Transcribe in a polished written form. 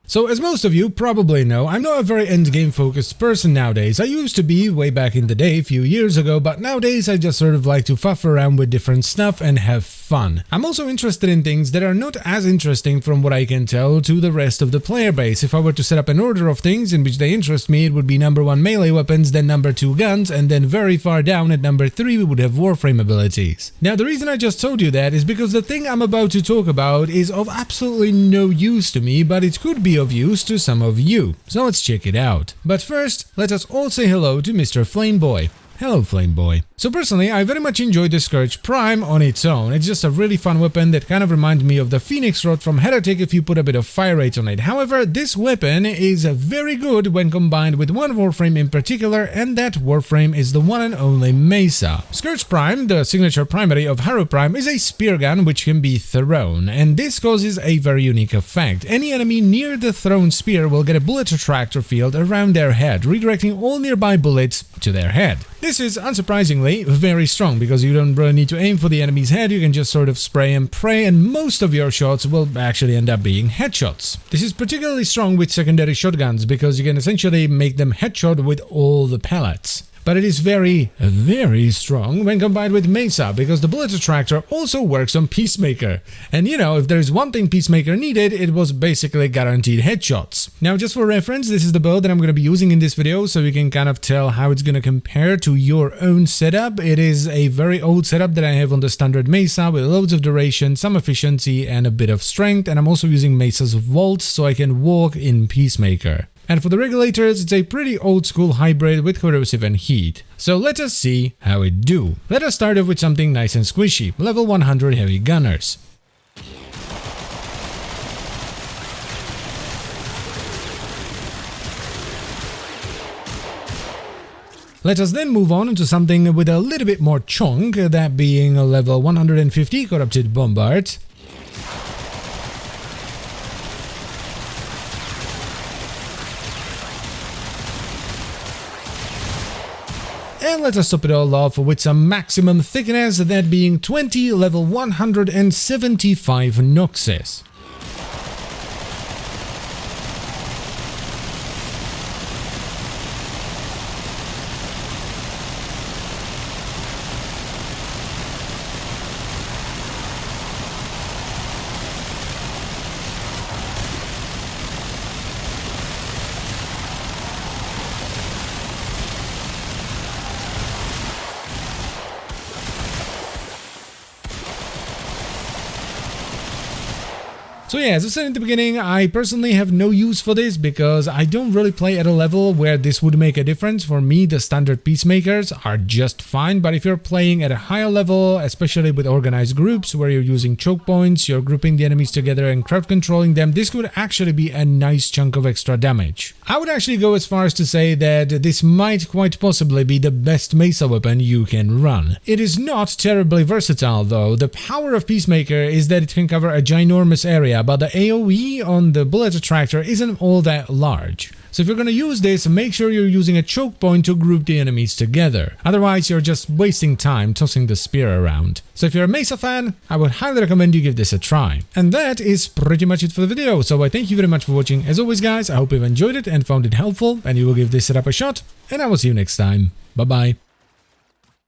So as most of you probably know, I'm not a very endgame focused person nowadays. I used to be way back in the day, a few years ago, but nowadays I just sort of like to fuff around with different stuff and have fun. I'm also interested in things that are not as interesting from what I can tell to the rest of the player base. If I were to set up an order of things in which they interest me, it would be number 1 melee weapons, then number 2 guns, and then very far down at number 3 we would have Warframe abilities. Now the reason I just told you that is because the thing I'm about to talk about is of absolutely no use to me, but it could be of use to some of you. So let's check it out. But first, let us all say hello to Mr. Flameboy. Hello, Flameboy. So personally, I very much enjoyed the Scourge Prime on its own. It's just a really fun weapon that kind of reminds me of the Phoenix Rod from Heretic if you put a bit of fire rate on it. However, this weapon is very good when combined with one Warframe in particular, and that Warframe is the one and only Mesa. Scourge Prime, the signature primary of Harrow Prime, is a spear gun which can be thrown, and this causes a very unique effect. Any enemy near the thrown spear will get a bullet attractor field around their head, redirecting all nearby bullets to their head. This is, unsurprisingly, very strong, because you don't really need to aim for the enemy's head, you can just sort of spray and pray, and most of your shots will actually end up being headshots. This is particularly strong with secondary shotguns, because you can essentially make them headshot with all the pellets. But it is very, very strong when combined with Mesa, because the bullet attractor also works on Peacemaker. And you know, if there's one thing Peacemaker needed, it was basically guaranteed headshots. Now, just for reference, this is the build that I'm going to be using in this video, so you can kind of tell how it's going to compare to your own setup. It is a very old setup that I have on the standard Mesa with loads of duration, some efficiency, and a bit of strength, and I'm also using Mesa's Vault so I can walk in Peacemaker. And for the regulators, it's a pretty old school hybrid with corrosive and heat. So let us see how it do. Let us start off with something nice and squishy, level 100 heavy gunners. Let us then move on into something with a little bit more chunk, that being a level 150 corrupted bombard. And let us top it all off with some maximum thickness, that being 20 level 175 Noxes. So yeah, as I said in the beginning, I personally have no use for this because I don't really play at a level where this would make a difference. For me, the standard Peacemakers are just fine, but if you're playing at a higher level, especially with organized groups where you're using choke points, you're grouping the enemies together and crowd controlling them, this could actually be a nice chunk of extra damage. I would actually go as far as to say that this might quite possibly be the best Mesa weapon you can run. It is not terribly versatile though. The power of Peacemaker is that it can cover a ginormous area, but the AoE on the bullet attractor isn't all that large. So if you're gonna use this, make sure you're using a choke point to group the enemies together. Otherwise, you're just wasting time tossing the spear around. So if you're a Mesa fan, I would highly recommend you give this a try. And that is pretty much it for the video, so I thank you very much for watching. As always guys, I hope you've enjoyed it and found it helpful, and you will give this setup a shot, and I will see you next time. Bye bye.